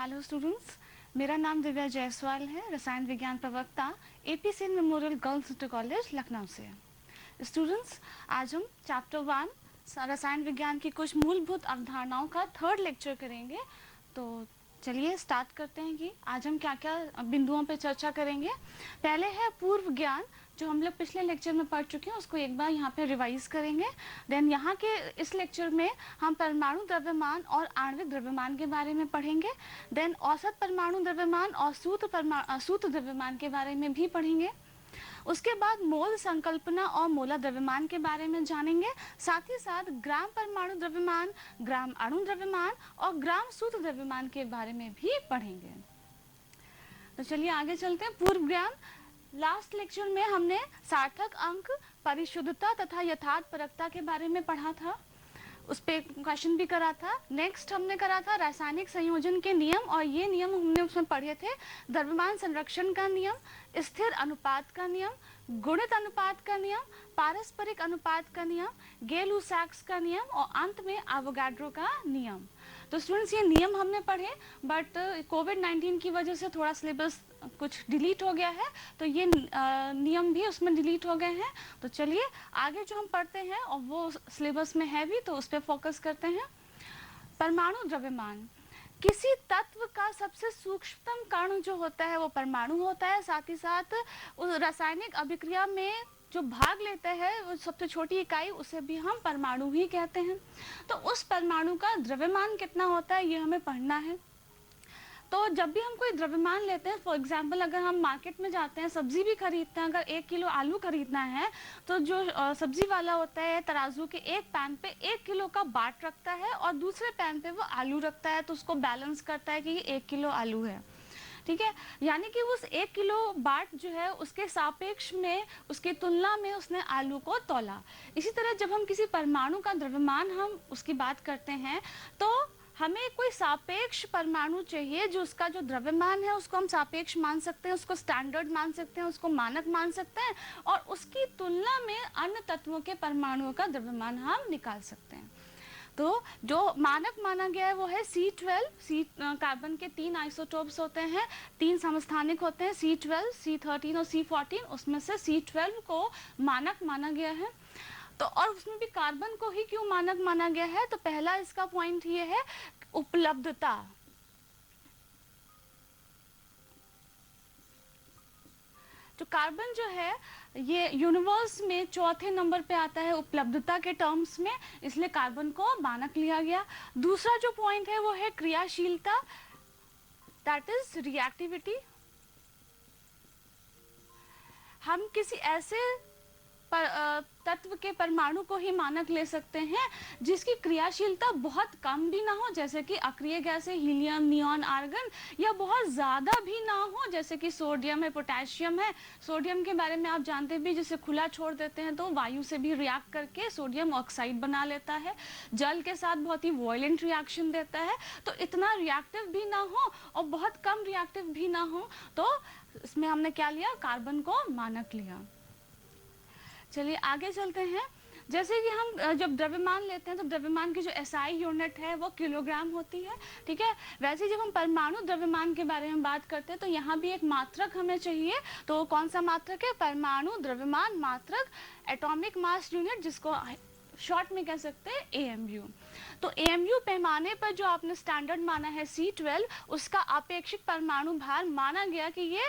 Hello students, मेरा नाम दिव्या जायसवाल है, रसायन विज्ञान प्रवक्ता AP Sen memorial girls inter college Lucknow से। स्टूडेंट्स, आज हम चैप्टर 1 रसायन विज्ञान की कुछ मूलभूत अवधारणाओं का थर्ड लेक्चर करेंगे। तो चलिए स्टार्ट करते हैं कि आज हम क्या क्या बिंदुओं पे चर्चा करेंगे। पहले है पूर्व ज्ञान, जो हम लोग पिछले लेक्चर में पढ़ चुके हैं, उसको एक बार यहाँ पे रिवाइज करेंगे। देन यहाँ के इस लेक्चर में हम परमाणु द्रव्यमान और आणविक द्रव्यमान के बारे में पढ़ेंगे। देन औसत परमाणु द्रव्यमान और सूत्र द्रव्यमान के बारे में भी पढ़ेंगे। उसके बाद मोल संकल्पना और मोला द्रव्यमान के बारे में जानेंगे। साथ ही साथ ग्राम परमाणु द्रव्यमान, ग्राम अणु द्रव्यमान और ग्राम सूत्र द्रव्यमान के बारे में भी पढ़ेंगे। तो चलिए आगे चलते हैं। पूर्व ज्ञान, लास्ट लेक्चर में हमने सार्थक अंक, परिशुद्धता तथा यथार्थपरकता के बारे में पढ़ा था, उस पर क्वेश्चन भी करा था। नेक्स्ट हमने करा था रासायनिक संयोजन के नियम, और ये नियम हमने उसमें पढ़े थे द्रव्यमान संरक्षण का नियम, स्थिर अनुपात का नियम, गुणित अनुपात का नियम, पारस्परिक अनुपात का नियम, गेल-लुसाक्स का नियम और अंत में एवोगाड्रो का नियम। तो स्टूडेंट्स, ये नियम हमने पढ़े, बट कोविड-19 की वजह से थोड़ा सिलेबस कुछ डिलीट हो गया है, तो ये नियम भी उसमें डिलीट हो गए हैं। तो चलिए आगे जो हम पढ़ते हैं, और वो सिलेबस में है भी, तो उस पर फोकस करते हैं। परमाणु द्रव्यमान, किसी तत्व का सबसे सूक्ष्मतम कण जो होता है वो परमाणु होता है। साथ ही साथ उस रासायनिक अभिक्रिया में जो भाग लेते हैं वो सबसे छोटी इकाई, उसे भी हम परमाणु ही कहते हैं। तो उस परमाणु का द्रव्यमान कितना होता है, ये हमें पढ़ना है। तो जब भी हम कोई द्रव्यमान लेते हैं, फॉर एग्जाम्पल अगर हम मार्केट में जाते हैं, सब्जी भी खरीदते हैं, अगर 1 किलो आलू खरीदना है, तो जो सब्जी वाला होता है तराजू के एक पैन पे 1 किलो का बाट रखता है और दूसरे पैन पे वो आलू रखता है, तो उसको बैलेंस करता है कि ये 1 किलो आलू है। ठीक है, यानी कि उस 1 किलो बाट जो है उसके सापेक्ष में, उसकी तुलना में उसने आलू को तौला। इसी तरह जब हम किसी परमाणु का द्रव्यमान हम उसकी बात करते हैं, तो हमें कोई सापेक्ष परमाणु चाहिए जो उसका जो द्रव्यमान है उसको हम सापेक्ष मान सकते हैं, उसको स्टैंडर्ड मान सकते हैं, उसको मानक मान सकते हैं, और उसकी तुलना में अन्य तत्वों के परमाणुओं का द्रव्यमान हम निकाल सकते हैं। तो जो मानक माना गया है वो है C12। कार्बन के 3 आइसोटोप्स होते हैं, 3 समस्थानिक होते हैं, C12, C13 और C14। उसमें से C12 को मानक माना गया है। तो और उसमें भी कार्बन को ही क्यों मानक माना गया है, तो पहला इसका पॉइंट ये है उपलब्धता। तो कार्बन जो है ये यूनिवर्स में चौथे नंबर पे आता है उपलब्धता के टर्म्स में, इसलिए कार्बन को मानक लिया गया। दूसरा जो पॉइंट है वो है क्रियाशीलता, दैट इज रिएक्टिविटी। हम किसी ऐसे तत्व के परमाणु को ही मानक ले सकते हैं जिसकी क्रियाशीलता बहुत कम भी ना हो, जैसे कि अक्रिय गैस है हीलियम, नियॉन, आर्गन, या बहुत ज़्यादा भी ना हो, जैसे कि सोडियम है, पोटेशियम है। सोडियम के बारे में आप जानते भी, जिसे खुला छोड़ देते हैं तो वायु से भी रिएक्ट करके सोडियम ऑक्साइड बना लेता है, जल के साथ बहुत ही वॉयलेंट रिएक्शन देता है। तो इतना रिएक्टिव भी ना हो और बहुत कम रिएक्टिव भी ना हो, तो इसमें हमने क्या लिया, कार्बन को मानक लिया। चलिए आगे चलते हैं। जैसे कि हम जब द्रव्यमान लेते हैं तो द्रव्यमान की जो एसआई यूनिट है वो किलोग्राम होती है। ठीक है, वैसे जब हम परमाणु द्रव्यमान के बारे में बात करते हैं तो यहाँ भी एक मात्रक हमें चाहिए। तो कौन सा मात्रक है, परमाणु द्रव्यमान मात्रक, एटॉमिक मास यूनिट, जिसको शॉर्ट में कह सकते हैं AMU। तो AMU पैमाने पर जो आपने स्टैंडर्ड माना है C12, उसका आपेक्षिक परमाणु भार माना गया कि ये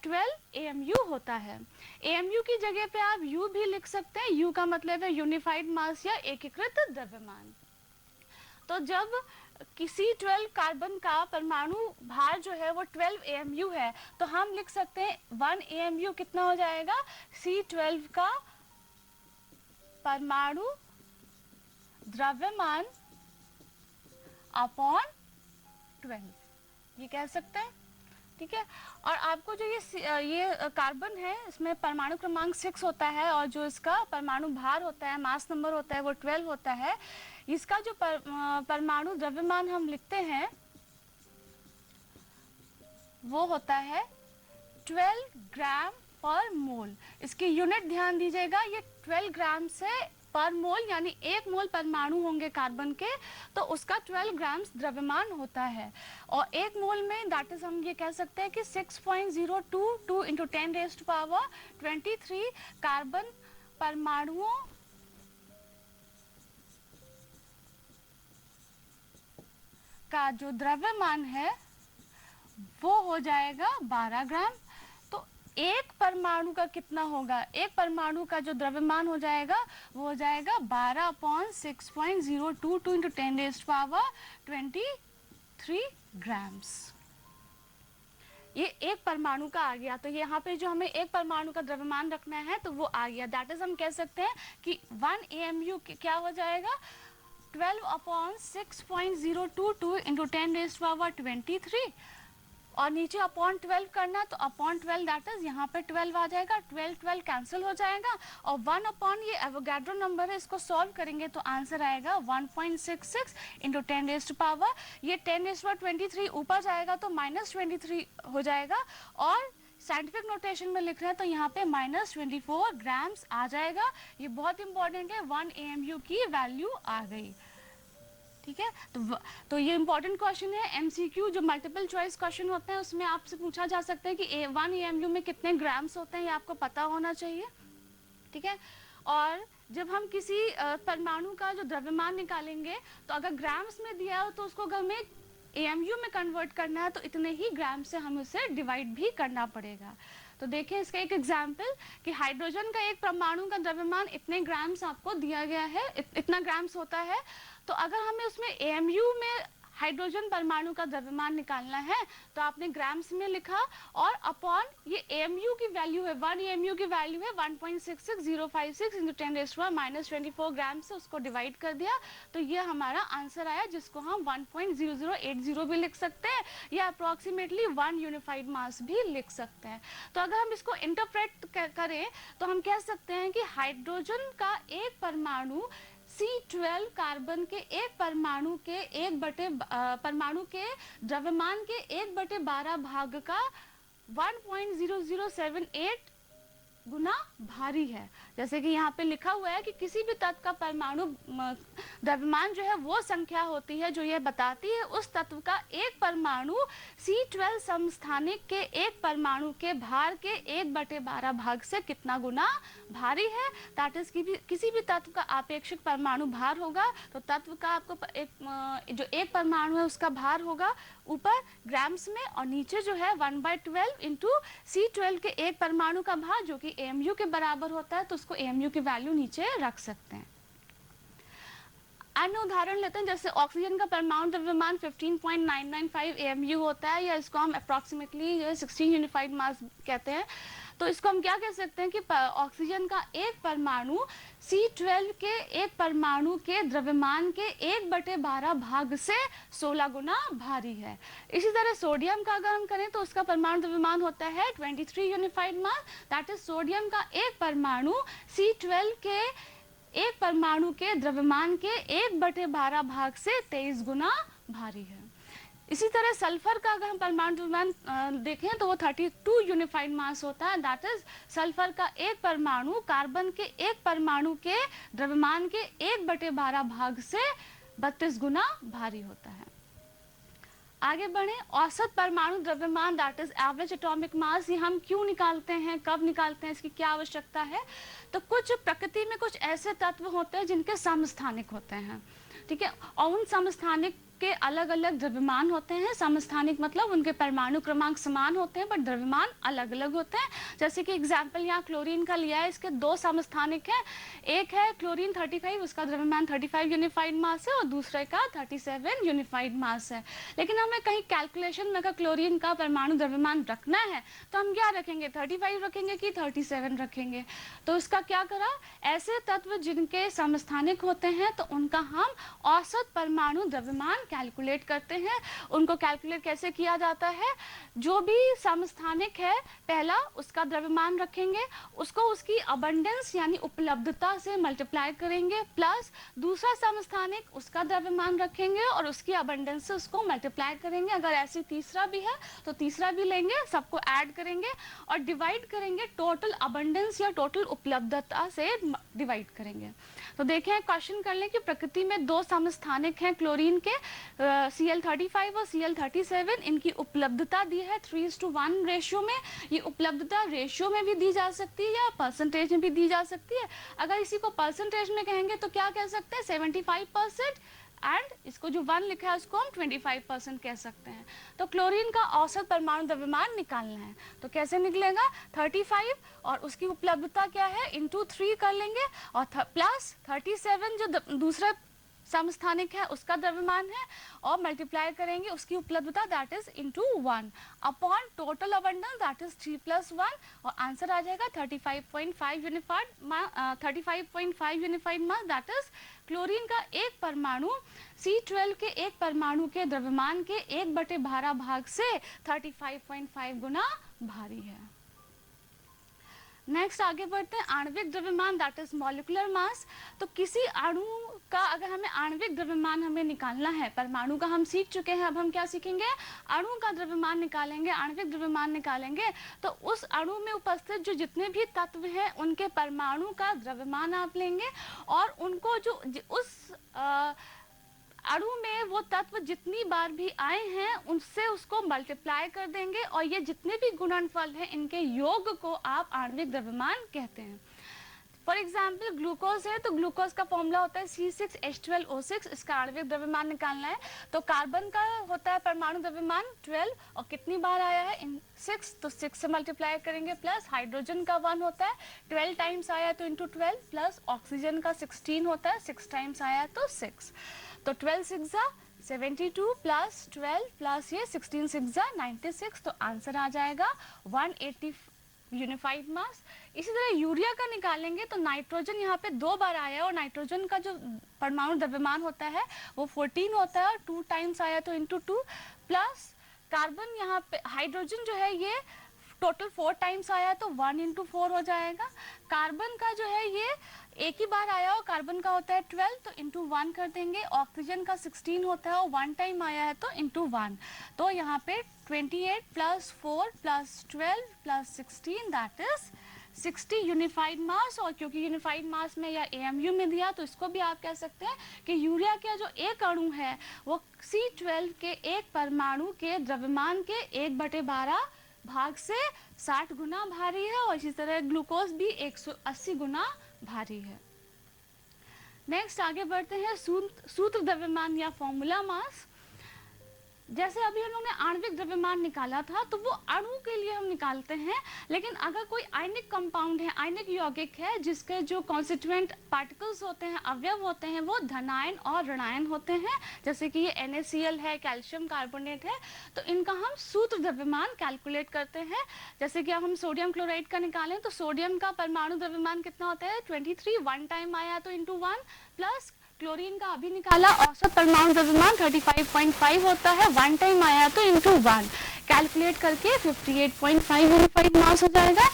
12 AMU होता है। AMU की जगह पे आप U भी लिख सकते हैं। U का मतलब है यूनिफाइड मास या एकीकृत द्रव्यमान। तो जब किसी 12 कार्बन का परमाणु भार जो है वो 12 AMU है, तो हम लिख सकते हैं 1 AMU कितना हो जाएगा, C12 का परमाणु द्रव्यमान अपॉन 12, ये कह सकते हैं। ठीक है, और आपको जो ये कार्बन है, इसमें परमाणु क्रमांक 6 होता है, और जो इसका परमाणु भार होता है, मास नंबर होता है, वो 12 होता है। इसका जो परमाणु द्रव्यमान हम लिखते हैं वो होता है 12 ग्राम पर मोल। इसकी यूनिट ध्यान दीजिएगा, ये 12 ग्राम से पर मोल यानी 1 मोल परमाणु होंगे कार्बन के, तो उसका 12 ग्राम्स द्रव्यमान होता है। और 1 मोल में दैट इज हम ये कह सकते हैं कि 6.022 इंटू 10⁻23 कार्बन परमाणुओं का जो द्रव्यमान है वो हो जाएगा 12 ग्राम। तो एक परमाणु का कितना होगा, एक परमाणु का जो द्रव्यमान हो जाएगा वो हो जाएगा 12/6.022 इंटू 10⁻23 ग्राम्स। ये एक परमाणु का आ गया। तो यहाँ पे जो हमें एक परमाणु का द्रव्यमान रखना है तो वो आ गया। दैट इज हम कह सकते हैं कि 1 AMU क्या हो जाएगा, 12/6.022 इंटू 10⁻23, और नीचे अपॉन 12 करना तो अपॉन 12 दैट इज यहाँ पे 12 आ जाएगा, 12 कैंसिल हो जाएगा, और 1 अपॉन ये एवोगाड्रो नंबर है, इसको सॉल्व करेंगे तो आंसर आएगा 1.66 इंटू 10⁻, ये 10⁻23 ऊपर जाएगा तो -23 हो जाएगा, और साइंटिफिक नोटेशन में लिख रहे हैं तो यहाँ पे -24 ग्राम्स आ जाएगा। ये बहुत इंपॉर्टेंट है, 1 AMU की वैल्यू आ गई। ठीक है, तो ये इंपॉर्टेंट क्वेश्चन है। MCQ जो मल्टीपल चॉइस क्वेश्चन होते हैं उसमें आपसे पूछा जा सकता है कि 1 AMU में कितने ग्राम्स होते हैं, ये आपको पता होना चाहिए। ठीक है, और जब हम किसी परमाणु का जो द्रव्यमान निकालेंगे तो अगर ग्राम्स में दिया हो तो उसको अगर हमें AMU में कन्वर्ट करना है तो इतने ही ग्राम से हमें उसे डिवाइड भी करना पड़ेगा। तो देखिए इसका एक एग्जाम्पल कि हाइड्रोजन का एक परमाणु का द्रव्यमान इतने ग्राम्स आपको दिया गया है, इतना ग्राम्स होता है। तो अगर हमें उसमें AMU में हाइड्रोजन परमाणु का द्रव्यमान निकालना है तो आपने ग्राम्स में लिखा, और अपॉन ये AMU की वैल्यू है, 1 AMU की वैल्यू है 1.66056 इंटू 10⁻24 ग्राम से उसको डिवाइड कर दिया, तो ये हमारा आंसर आया, जिसको हम 1.0080 भी लिख सकते हैं या अप्रॉक्सीमेटली 1 यूनिफाइड मास भी लिख सकते हैं। तो अगर हम इसको इंटरप्रेट करें तो हम कह सकते हैं कि हाइड्रोजन का एक परमाणु C12 कार्बन के एक परमाणु के परमाणु के द्रव्यमान के 1/12 भाग का 1.0078 गुना भारी है। जैसे कि यहाँ पे लिखा हुआ है कि किसी भी तत्व का परमाणु द्रव्यमान जो है वो संख्या होती है जो ये बताती है उस तत्व का एक परमाणु C12 समस्थानिक के एक परमाणु के भार के 1/12 भाग से कितना गुना भारी है। दैट इज किसी भी तत्व का आपेक्षिक परमाणु भार होगा तो तत्व का आपको जो एक परमाणु है उसका भार होगा ऊपर ग्राम्स में, और नीचे जो है 1/12 इंटू C12 के एक परमाणु का भार जो कि AMU के बराबर होता है, तो उसको AMU की वैल्यू नीचे रख सकते हैं। अन्य उदाहरण लेते हैं, जैसे ऑक्सीजन का परमाणु द्रव्यमान 15.995 AMU होता है, या इसको हम अप्रॉक्सीमेटली जो है 16 यूनिफाइड मास कहते हैं। तो इसको हम क्या कह सकते हैं कि ऑक्सीजन का एक परमाणु C12 के एक परमाणु के द्रव्यमान के 1/12 भाग से 16 गुना भारी है। इसी तरह सोडियम का अगर हम करें तो उसका परमाणु द्रव्यमान होता है 23 unified mass, that is sodium का एक परमाणु C12 के एक परमाणु के द्रव्यमान के 1/12 भाग से 23 गुना भारी है। इसी तरह सल्फर का अगर हम परमाणु द्रव्यमान देखें तो वो 32 यूनिफाइड मास होता है, दैट इज सल्फर का एक परमाणु कार्बन के एक परमाणु के द्रव्यमान के 1/12 भाग से 32 गुना भारी होता है। आगे बढ़े, औसत परमाणु द्रव्यमान that is average atomic mass, ये हम क्यों निकालते हैं, कब निकालते हैं, इसकी क्या आवश्यकता है। तो कुछ प्रकृति में कुछ ऐसे तत्व होते हैं जिनके समस्थानिक होते हैं, ठीक है, और उन समस्थानिक के अलग अलग द्रव्यमान होते हैं। समस्थानिक मतलब उनके परमाणु क्रमांक समान होते हैं पर द्रव्यमान अलग अलग होते हैं। जैसे कि एग्जाम्पल यहाँ क्लोरीन का लिया है, इसके 2 समस्थानिक हैं, एक है क्लोरीन 35, उसका द्रव्यमान 35 यूनिफाइड मास है और दूसरे का 37 यूनिफाइड मास है। लेकिन हमें कहीं कैलकुलेशन में अगर क्लोरीन का परमाणु द्रव्यमान रखना है तो हम क्या रखेंगे, 35 रखेंगे कि 37 रखेंगे। तो इसका क्या करा, ऐसे तत्व जिनके समस्थानिक होते हैं तो उनका हम औसत परमाणु द्रव्यमान कैलकुलेट करते हैं। उनको कैलकुलेट कैसे किया जाता है, जो भी समस्थानिक है पहला उसका द्रव्यमान रखेंगे, उसको उसकी अबंडेंस यानी उपलब्धता से मल्टीप्लाई करेंगे, प्लस दूसरा समस्थानिक उसका द्रव्यमान रखेंगे और उसकी अबंडेंस से उसको मल्टीप्लाई करेंगे। अगर ऐसे तीसरा भी है तो तीसरा भी लेंगे, सबको ऐड करेंगे और डिवाइड करेंगे, टोटल अबंडेंस या टोटल उपलब्धता से डिवाइड करेंगे। तो देखें क्वेश्चन कर लें कि प्रकृति में दो समस्थानिक हैं क्लोरीन के, Cl35 और Cl37, इनकी उपलब्धता दी है 3:1 रेशियो में। ये उपलब्धता रेशियो में भी दी जा सकती है या परसेंटेज में भी दी जा सकती है। अगर इसी को परसेंटेज में कहेंगे तो क्या कह सकते हैं, 75%, एंड इसको जो 1 लिखा है उसको हम 25% कह सकते हैं। तो क्लोरीन का औसत परमाणु द्रव्यमान निकालना है, तो कैसे निकलेगा, 35 और उसकी उपलब्धता क्या है इंटू 3 कर लेंगे, और प्लस 37 जो दूसरा समस्थानिक है उसका द्रव्यमान है, और मल्टीप्लाई करेंगे उसकी उपलब्धता that is into 1 upon total abundance that is 3+1, और आंसर आ जाएगा 35.5 unified mass that is chlorine का एक परमाणु C12 के एक परमाणु के द्रव्यमान के 1/12 भाग से 35.5 गुना भारी है। नेक्स्ट आगे बढ़ते हैं, आणविक द्रव्यमान दैट इज मॉलिक्यूलर मास। तो किसी अणु का अगर हमें आणविक द्रव्यमान हमें निकालना है, परमाणु का हम सीख चुके हैं, अब हम क्या सीखेंगे, अणु का द्रव्यमान निकालेंगे, आणविक द्रव्यमान निकालेंगे। तो उस अणु में उपस्थित जो जितने भी तत्व हैं उनके परमाणु का द्रव्यमान आप लेंगे, और उनको जो उस अणु में वो तत्व जितनी बार भी आए हैं उनसे उसको मल्टीप्लाई कर देंगे, और ये जितने भी गुणनफल हैं इनके योग को आप आणविक द्रव्यमान कहते हैं। फॉर एग्जाम्पल ग्लूकोज है, तो ग्लूकोज का फॉर्मूला होता है C6H12O6, इसका आणविक द्रव्यमान निकालना है। तो कार्बन का होता है परमाणु द्रव्यमान 12, और कितनी बार आया है इन 6, तो 6 से मल्टीप्लाई करेंगे, प्लस हाइड्रोजन का 1 होता है 12 टाइम्स आया तो इंटू 12, प्लस ऑक्सीजन का 16 होता है 6 टाइम्स आया तो 6, तो 12 6 72 प्लस 12 प्लस ये 16 6 96, तो आंसर आ जाएगा 180 यूनिफाइड मास। इसी तरह यूरिया का निकालेंगे, तो नाइट्रोजन यहाँ पे 2 बार आया है, और नाइट्रोजन का जो परमाणु द्रव्यमान होता है वो 14 होता है, और 2 टाइम्स आया तो इंटू 2, प्लस कार्बन यहाँ पे हाइड्रोजन जो है ये टोटल 4 टाइम्स आया तो 1 इंटू 4 हो जाएगा। कार्बन का जो है ये एक ही बार आया, और कार्बन का होता है 12 तो इंटू 1 कर देंगे। ऑक्सीजन का 16 होता है और 1 टाइम आया है तो इंटू 1, तो यहाँ पे 28 plus 4 plus 12 plus 16 that is 60 unified mass. और क्योंकि यूनिफाइड मास में या AMU में दिया, तो इसको भी आप कह सकते हैं कि यूरिया का जो एक अणु है वो C12 के एक परमाणु के द्रव्यमान के 1/12 भाग से 60 गुना भारी है, और इसी तरह ग्लूकोज भी 180 गुना भारी है। नेक्स्ट आगे बढ़ते हैं, सूत्र द्रव्यमान या फॉर्मूला मास। जैसे अभी हम लोगों ने आणविक द्रव्यमान निकाला था, तो वो अणु के लिए हम निकालते हैं, लेकिन अगर कोई आयनिक कंपाउंड है, आयनिक यौगिक है, जिसके जो कॉन्स्टिट्यूएंट पार्टिकल्स होते हैं, अवयव होते हैं, वो धनायन और ऋणायन होते हैं, जैसे कि ये NaCl है, कैल्शियम कार्बोनेट है, तो इनका हम सूत्र द्रव्यमान कैलकुलेट करते हैं। जैसे कि अब हम सोडियम क्लोराइड का निकालें, तो सोडियम का परमाणु द्रव्यमान कितना होता है 23, 1 टाइम आया तो इंटू 1, प्लस क्लोरीन का अभी निकाला औसत परमाणु द्रव्यमान 35.5 होता है, 1 टाइम आया तो इंटू 1 कैलकुलेट करके 58.5 यूनिफाइड मास हो जाएगा।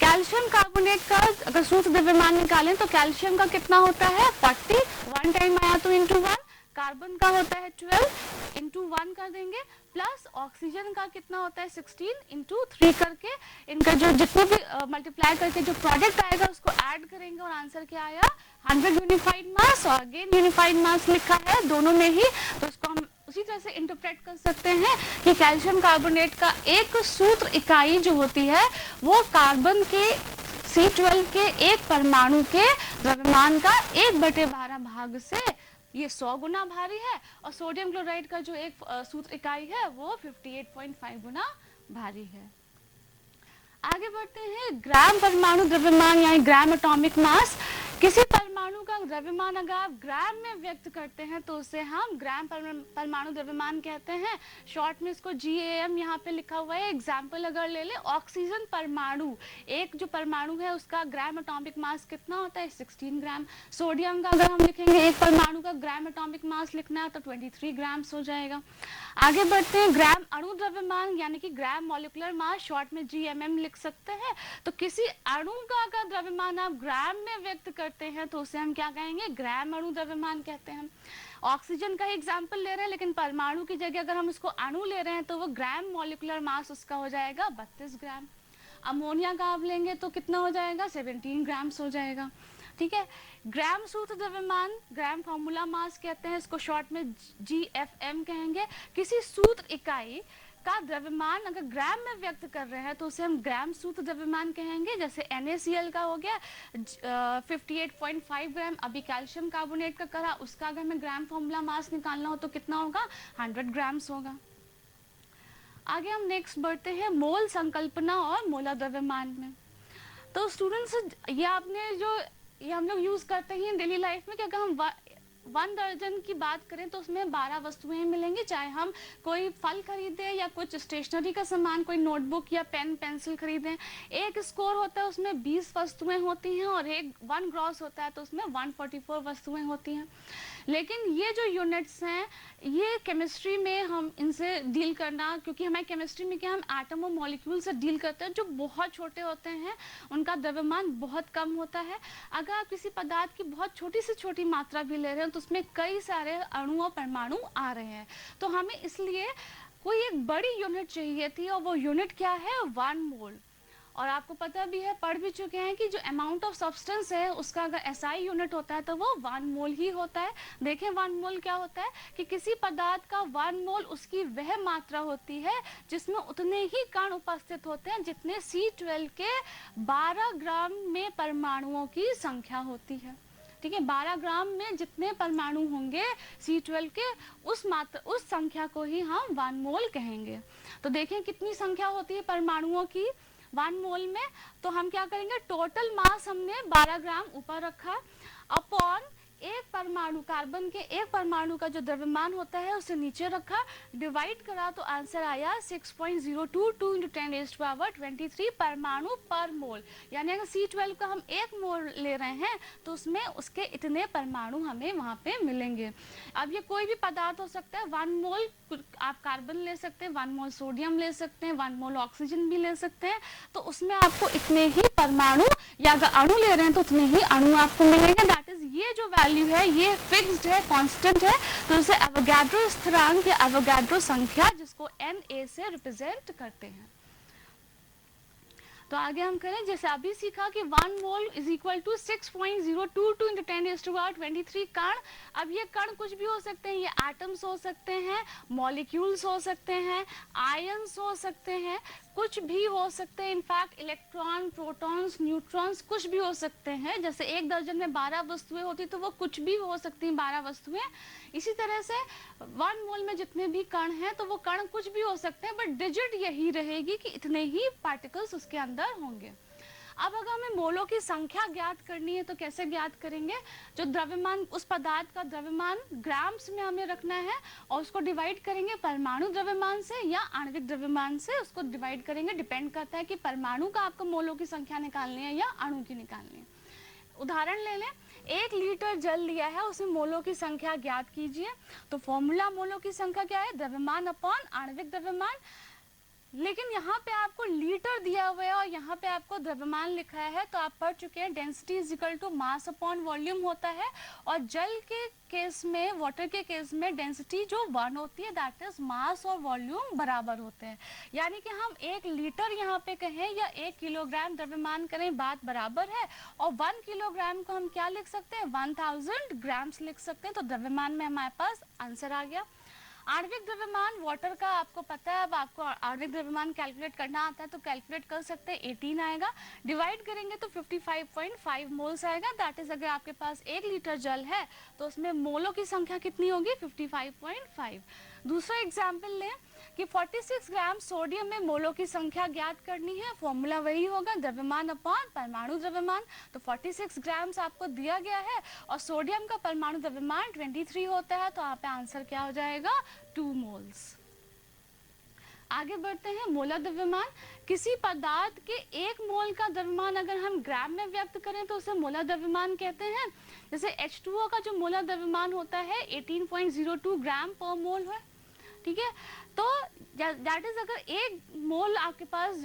कैल्शियम कार्बोनेट का अगर सूत्र द्रव्यमान निकालें तो कैल्शियम का कितना होता है 40, 1 टाइम आया तो इंटू 1, कार्बन का होता है 12 इंटू 1 कर देंगे, प्लस ऑक्सीजन का कितना होता है 16 इंटू 3 करके इनका जो जितने भी मल्टीप्लाई करके जो प्रोडक्ट आएगा उसको ऐड करेंगे, और आंसर क्या आया 100 यूनिफाइड मास। और अगेन यूनिफाइड मास लिखा है दोनों में ही, तो इसको हम उसी तरह से इंटरप्रेट कर सकते हैं कि कैल्शियम कार्बोनेट का एक सूत्र इकाई जो होती है वो कार्बन के C12 के एक परमाणु के द्रव्यमान का 1/12 भाग से ये 100 गुना भारी है, और सोडियम क्लोराइड का जो एक सूत्र इकाई है वो 58.5 गुना भारी है। आगे बढ़ते हैं, ग्राम परमाणु द्रव्यमान यानी ग्राम एटॉमिक मास। किसी परमाणु का द्रव्यमान अगर आप ग्राम में व्यक्त करते हैं तो उसे हम ग्राम परमाणु द्रव्यमान कहते हैं। शॉर्ट में इसको GAM यहाँ पे लिखा हुआ है। एग्जाम्पल अगर ले ले, ऑक्सीजन परमाणु, एक जो परमाणु है उसका ग्राम एटॉमिक मास कितना होता है? 16 ग्राम। सोडियम का अगर हम लिखेंगे एक परमाणु का ग्राम एटॉमिक मास लिखना है तो 23 ग्राम्स हो जाएगा। आगे बढ़ते हैं, ग्राम अणु द्रव्यमान यानी कि ग्राम मॉलिक्यूलर मास, शॉर्ट में GMM लिख सकते हैं। तो किसी अणु का अगर द्रव्यमान आप ग्राम में व्यक्त करते हैं तो उसे हम क्या कहेंगे? ग्राम अणु द्रव्यमान कहते हैं। ऑक्सीजन का एग्जाम्पल ले रहे हैं, लेकिन परमाणु की जगह अगर हम उसको अणु ले रहे हैं तो वो ग्राम मॉलिक्यूलर मास उसका हो जाएगा 32 ग्राम। अमोनिया का आप लेंगे तो कितना हो जाएगा? 17 ग्राम्स हो जाएगा। ठीक है। ग्राम सूत्र द्रव्यमान, ग्राम फॉर्मूला मास कहते हैं, इसको शॉर्ट में GFM कहेंगे। किसी सूत्र इकाई का द्रव्यमान अगर ग्राम में व्यक्त कर रहे हैं तो उसे हम ग्राम सूत्र द्रव्यमान कहेंगे। जैसे NaCl का हो गया 58.5 ग्राम। अभी कैल्शियम कार्बोनेट का करा, उसका अगर हमें ग्राम फॉर्मूला मास निकालना हो तो कितना होगा? 100 ग्राम्स होगा। आगे हम नेक्स्ट बढ़ते हैं मोल संकल्पना और मोलर द्रव्यमान में। तो स्टूडेंट्स, ये हम लोग यूज करते हैं डेली लाइफ में कि अगर हम 1 दर्जन की बात करें तो उसमें 12 वस्तुएं मिलेंगी। चाहे हम कोई फल खरीदें या कुछ स्टेशनरी का सामान, कोई नोटबुक या पेन पेंसिल खरीदें, एक स्कोर होता है उसमें 20 वस्तुएं होती हैं और एक 1 ग्रॉस होता है तो उसमें 144 वस्तुएं होती हैं। लेकिन ये जो यूनिट्स हैं ये केमिस्ट्री में हम इनसे डील करना, क्योंकि हमारे केमिस्ट्री में क्या हम एटम और मॉलिक्यूल से डील करते हैं जो बहुत छोटे होते हैं, उनका द्रव्यमान बहुत कम होता है। अगर आप किसी पदार्थ की बहुत छोटी से छोटी मात्रा भी ले रहे हैं तो उसमें कई सारे अणु और परमाणु आ रहे हैं। तो हमें इसलिए कोई एक बड़ी यूनिट चाहिए थी और वो यूनिट क्या है? 1 मोल। और आपको पता भी है, पढ़ भी चुके हैं कि जो अमाउंट ऑफ सब्सटेंस है उसका अगर SI यूनिट होता है तो वो 1 मोल ही होता है। देखें 1 मोल क्या होता है कि किसी पदार्थ का 1 मोल उसकी वह मात्रा होती है जिसमें उतने ही कण उपस्थित होते हैं जितने C12 के 12 ग्राम में परमाणुओं की संख्या होती है। ठीक है, 12 ग्राम में जितने परमाणु होंगे C12 के, उस संख्या को ही हम 1 मोल कहेंगे। तो देखें कितनी संख्या होती है परमाणुओं की 1 मोल में। तो हम क्या करेंगे, टोटल मास हमने 12 ग्राम ऊपर रखा अपॉन एक परमाणु, कार्बन के एक परमाणु का जो द्रव्यमान होता है उसे नीचे रखा, डिवाइड करा तो आंसर आया 6.022 × 10⁻23 परमाणु पर मोल। यानी अगर C12 का हम 1 मोल ले रहे हैं तो उसमें उसके इतने परमाणु हमें वहाँ पे मिलेंगे। अब ये कोई भी पदार्थ हो सकता है, 1 मोल आप कार्बन ले सकते हैं, 1 मोल सोडियम ले सकते हैं, 1 मोल ऑक्सीजन भी ले सकते हैं। तो उसमें आपको इतने ही परमाणु या अगर अणु ले रहे हैं तो उतने ही अणु आपको मिलेंगे। दैट इज ये जो वैल्यू है ये फिक्स्ड है, कांस्टेंट है। तो इसे एवोगाड्रो स्थिरांक या एवोगाड्रो संख्या जिसको Na से रिप्रेजेंट करते हैं। तो आगे हम करें, जैसे अभी सीखा कि 1 मोल इज इक्वल टू 6.022 × 10⁻23 कण। अब ये कण कुछ भी हो सकते हैं, ये एटम्स हो सकते हैं, मॉलिक्यूल्स हो सकते हैं, आयंस हो सकते हैं, कुछ भी हो सकते हैं। इनफैक्ट इलेक्ट्रॉन, प्रोटॉन्स, न्यूट्रॉन्स कुछ भी हो सकते हैं। जैसे एक दर्जन में 12 वस्तुएं होती तो वो कुछ भी हो सकती हैं 12 वस्तुएं। इसी तरह से 1 मोल में जितने भी कण हैं तो वो कण कुछ भी हो सकते हैं, बट डिजिट यही रहेगी कि इतने ही पार्टिकल्स उसके अंदर होंगे। अब अगर हमें मोलों की संख्या ज्ञात करनी है तो कैसे ज्ञात करेंगे? जो द्रव्यमान, उस पदार्थ का द्रव्यमान ग्राम्स में हमें रखना है और उसको डिवाइड करेंगे परमाणु द्रव्यमान से या आणविक द्रव्यमान से, उसको डिवाइड करेंगे। डिपेंड करता है कि परमाणु का आपको मोलों की संख्या निकालनी है या अणु की निकालनी है। उदाहरण ले लें, 1 लीटर जल लिया है, उसमें मोलों की संख्या ज्ञात कीजिए। तो फॉर्मूला मोलों की संख्या क्या है? द्रव्यमान अपॉन आणविक द्रव्यमान। लेकिन यहाँ पे आपको लीटर दिया हुआ है और यहाँ पे आपको द्रव्यमान लिखा है, तो आप पढ़ चुके हैं density is equal to mass upon volume होता है। और जल के केस में, वाटर के केस में डेंसिटी जो 1 होती है, दैट इज मास और वॉल्यूम बराबर होते हैं। यानी कि हम 1 लीटर यहाँ पे कहें या 1 किलोग्राम द्रव्यमान करें, बात बराबर है। और 1 किलोग्राम को हम क्या लिख सकते हैं? 1000 ग्राम्स लिख सकते हैं। तो द्रव्यमान में हमारे पास आंसर आ गया। आणविक द्रव्यमान, वाटर का आपको पता है, अब आपको आणविक द्रव्यमान कैलकुलेट करना आता है तो कैलकुलेट कर सकते हैं। 18 आएगा, डिवाइड करेंगे तो 55.5 मोल्स आएगा। दैट इज अगर आपके पास 1 लीटर जल है तो उसमें मोलों की संख्या कितनी होगी? 55.5। दूसरा एग्जाम्पल लें कि 46 ग्राम सोडियम में मोलों की संख्या ज्ञात करनी है। फॉर्मूला वही होगा द्रव्यमान अपॉन परमाणु द्रव्यमान। तो 46 ग्राम्स आपको दिया गया है और सोडियम का परमाणु द्रव्यमान 23 होता है, तो यहाँ पे आंसर क्या हो जाएगा 2 मोल्स। आगे बढ़ते हैं, मोलर द्रव्यमान। किसी पदार्थ के 1 मोल का द्रव्यमान अगर हम ग्राम में व्यक्त करें तो उसे मोलर द्रव्यमान कहते हैं। जैसे H2O का जो मोलर द्रव्यमान होता है 18.02 ग्राम पर मोल है, ठीक है। तो दैट इज अगर 1 मोल आपके पास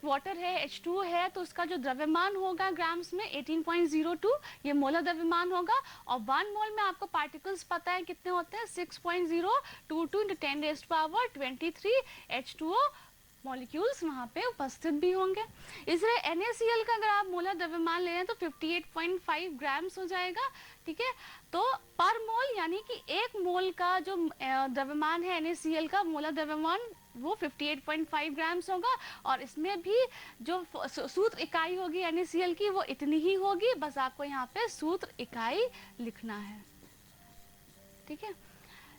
वाटर है, H2O है, तो उसका जो द्रव्यमान होगा ग्राम्स में 18.02, ये मोलर द्रव्यमान होगा। और 1 मोल में आपको पार्टिकल्स पता है कितने होते हैं, 6.022 × 10⁻23 H2O मॉलिक्यूल्स वहाँ पे उपस्थित भी होंगे। इसलिए NaCl का अगर आप मोलर द्रव्यमान ले हैं तो 58.5 ग्राम्स हो जाएगा, ठीक है। तो पर मोल यानी कि 1 मोल का जो द्रव्यमान है NaCl का मोलर द्रव्यमान वो 58.5 ग्राम्स होगा। और इसमें भी जो सूत्र इकाई होगी NaCl की वो इतनी ही होगी, बस आपको यहाँ पे सूत्र इकाई लिखना है, ठीक है।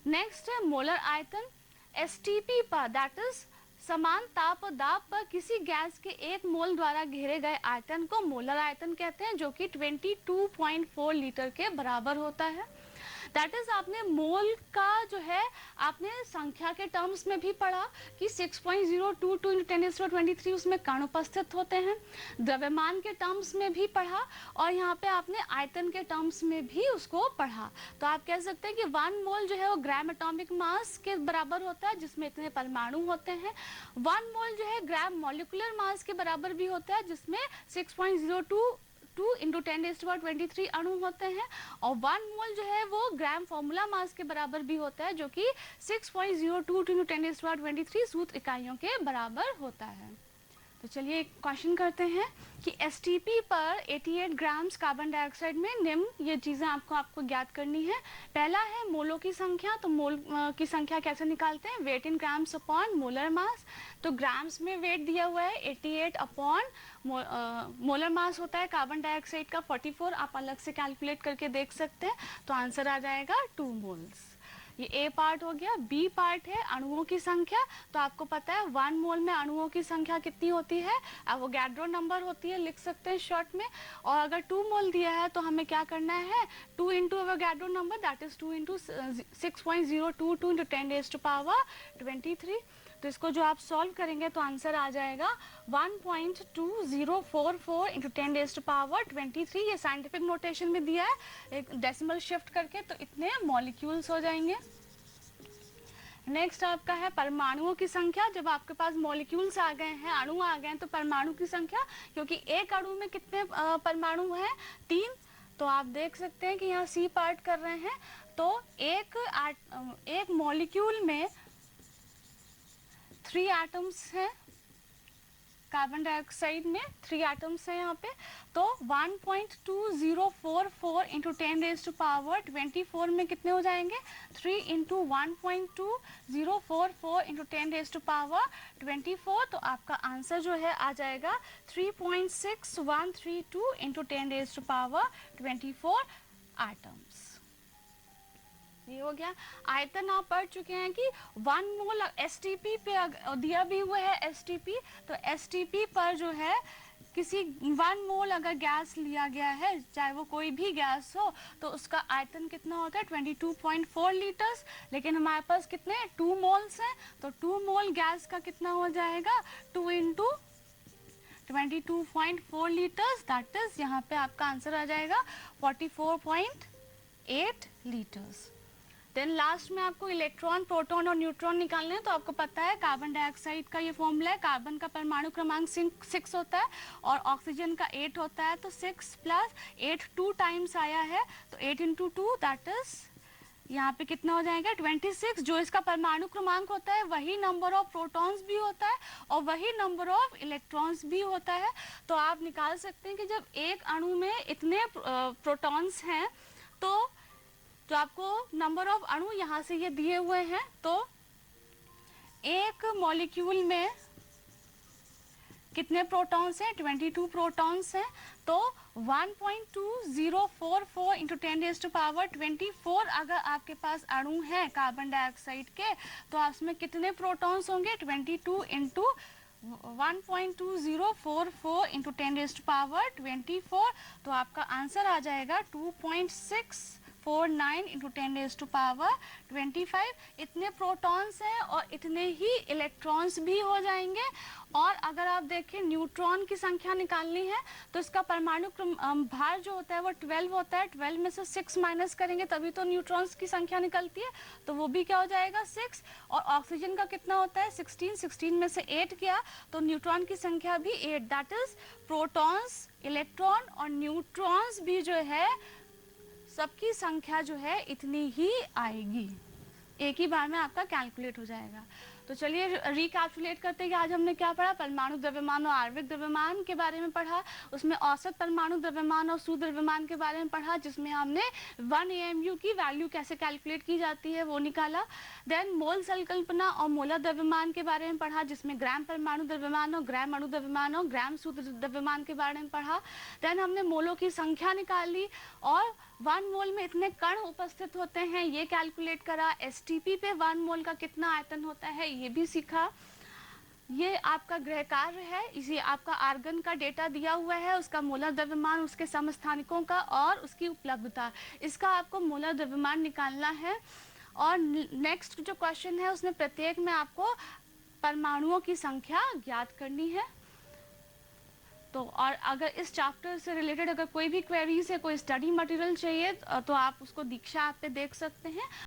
नेक्स्ट है मोलर आयतन। STP पर दैट इज समान ताप और दाब पर किसी गैस के 1 मोल द्वारा घेरे गए आयतन को मोलर आयतन कहते हैं, जो कि 22.4 लीटर के बराबर होता है। दैट इज आपने मोल का जो है आपने संख्या के टर्म्स में भी पढ़ा कि 6.022 × 10⁻23 उसमें कण उपस्थित होते हैं। द्रव्यमान के टर्म्स में भी पढ़ा और यहाँ पे आपने आयतन के टर्म्स में भी उसको पढ़ा। तो आप कह सकते हैं कि 1 मोल जो है वो ग्राम एटॉमिक मास के बराबर होता है, जिसमें इतने परमाणु होते हैं। 1 मोल जो है ग्राम मॉलिक्यूलर मास के बराबर भी होता है, जिसमें 6.022 × 10⁻23 अणु होते हैं। और 1 मोल जो है वो ग्राम फॉर्मूला मास के बराबर भी होता है, जो कि 6.022 × 10⁻23 सूत्र इकाइयों के बराबर होता है। तो चलिए एक क्वेश्चन करते हैं कि STP पर 88 ग्राम्स कार्बन डाइऑक्साइड में निम्न ये चीज़ें आपको ज्ञात करनी है। पहला है मोलों की संख्या। तो मोल की संख्या कैसे निकालते हैं, weight in grams upon molar mass. तो ग्राम्स में वेट दिया हुआ है 88 अपॉन मोलर मास होता है कार्बन डाइऑक्साइड का 44, आप अलग से कैलकुलेट करके देख सकते हैं। तो आंसर आ जाएगा 2 मोल्स। ये ए पार्ट हो गया। बी पार्ट है अणुओं की संख्या। तो आपको पता है 1 मोल में अणुओं की संख्या कितनी होती है, एवोगैड्रो नंबर होती है, लिख सकते हैं शॉर्ट में। और अगर 2 मोल दिया है तो हमें क्या करना है, 2 × एवोगैड्रो नंबर दैट इज 2 × 6.022 × 10⁻23। तो इसको जो आप सॉल्व करेंगे तो आंसर आ जाएगा 1.2044 × 10⁻23। ये साइंटिफिक नोटेशन में दिया है एक डेसिमल शिफ्ट करके, तो इतने मॉलिक्यूल्स हो जाएंगे। नेक्स्ट आपका है परमाणुओं की संख्या। जब आपके पास मॉलिक्यूल्स आ गए हैं, अणु आ गए हैं, तो परमाणु की संख्या, क्योंकि एक अणु में कितने परमाणु हैं, 3। तो आप देख सकते हैं कि यहाँ सी पार्ट कर रहे हैं। तो एक मॉलिक्यूल में 3 एटम्स हैं, कार्बन डाइऑक्साइड में 3 एटम्स हैं यहाँ पे। तो 1.2044 × 10⁻24 में कितने हो जाएंगे, 3 × 1.2044 × 10⁻24। तो आपका आंसर जो है आ जाएगा 3.6132 × 10⁻24 एटम्स। ये हो गया। आयतन आप पढ़ चुके हैं कि 1 मोल STP पे दिया भी हुआ है STP। तो STP पर जो है किसी 1 मोल अगर गैस लिया गया है, चाहे वो कोई भी गैस हो, तो उसका आयतन कितना होता है 22.4 लीटर्स। लेकिन हमारे पास कितने 2 मोल्स हैं, तो 2 मोल गैस का कितना हो जाएगा 2 × 22.4 लीटर्स। दैट इज यहाँ पे आपका आंसर आ जाएगा 44.8 लीटर्स। देन लास्ट में आपको इलेक्ट्रॉन, प्रोटॉन और न्यूट्रॉन निकालने हैं। तो आपको पता है कार्बन डाइऑक्साइड का ये फॉर्मूला है, कार्बन का परमाणु क्रमांक 6 होता है और ऑक्सीजन का 8 होता है। तो 6 + 8 2 टाइम्स आया है, तो 8 × 2 दैट इज यहाँ पे कितना हो जाएगा 26। जो इसका परमाणु क्रमांक होता है वही नंबर ऑफ प्रोटॉन्स भी होता है और वही नंबर ऑफ इलेक्ट्रॉन्स भी होता है। तो आप निकाल सकते हैं कि जब एक अणु में इतने प्रोटॉन्स हैं, तो जो आपको नंबर ऑफ अणु यहाँ से ये दिए हुए हैं, तो एक मॉलिक्यूल में कितने प्रोटॉन्स हैं? 22 प्रोटॉन्स हैं। तो 1.2044 इंटू 10⁻24 अगर आपके पास अणु है कार्बन डाइऑक्साइड के, तो उसमें कितने प्रोटॉन्स होंगे? 22 इंटू 1.2044 इंटू 10⁻24, तो आपका आंसर आ जाएगा 2.649 इंटू 10⁻25। इतने प्रोटॉन्स हैं और इतने ही इलेक्ट्रॉन्स भी हो जाएंगे। और अगर आप देखें न्यूट्रॉन की संख्या निकालनी है तो इसका परमाणु भार जो होता है वो 12 होता है। 12 में से 6 माइनस करेंगे तभी तो न्यूट्रॉन्स की संख्या निकलती है, तो वो भी क्या हो जाएगा? 6। और ऑक्सीजन का कितना होता है? 16। 16 में से 8 किया तो न्यूट्रॉन की संख्या भी 8। दैट इज प्रोटॉन्स, इलेक्ट्रॉन और न्यूट्रॉन्स भी जो है सबकी संख्या जो है इतनी ही आएगी, एक ही बार में आपका कैलकुलेट हो जाएगा। तो चलिए रिकैप्सुलेट करते हैं कि आज हमने क्या पढ़ा। परमाणु द्रव्यमान और आणविक द्रव्यमान के बारे में पढ़ा, उसमें औसत परमाणु द्रव्यमान और सुद्रव्यमान के बारे में पढ़ा, जिसमें हमने 1 AMU की वैल्यू कैसे कैलकुलेट की जाती है वो निकाला। देन मोल संकल्पना और मोलर द्रव्यमान के बारे में पढ़ा, जिसमें ग्राम परमाणु द्रव्यमान और ग्राम अणु द्रव्यमान और ग्राम शुद्ध द्रव्यमान के बारे में पढ़ा। देन हमने मोलों की संख्या निकाली और 1 मोल में इतने कण उपस्थित होते हैं ये कैलकुलेट करा। STP पे 1 मोल का कितना आयतन होता है ये भी सीखा। ये आपका गृह कार्य है, इसी आपका आर्गन का डेटा दिया हुआ है, उसका मोलर द्रव्यमान, उसके समस्थानिकों का और उसकी उपलब्धता, इसका आपको मोलर द्रव्यमान निकालना है। और नेक्स्ट जो क्वेश्चन है उसमें प्रत्येक में आपको परमाणुओं की संख्या ज्ञात करनी है। तो और अगर इस चैप्टर से रिलेटेड अगर कोई भी क्वेरीज है, कोई स्टडी मटेरियल चाहिए तो आप उसको दीक्षा ऐप पे देख सकते हैं।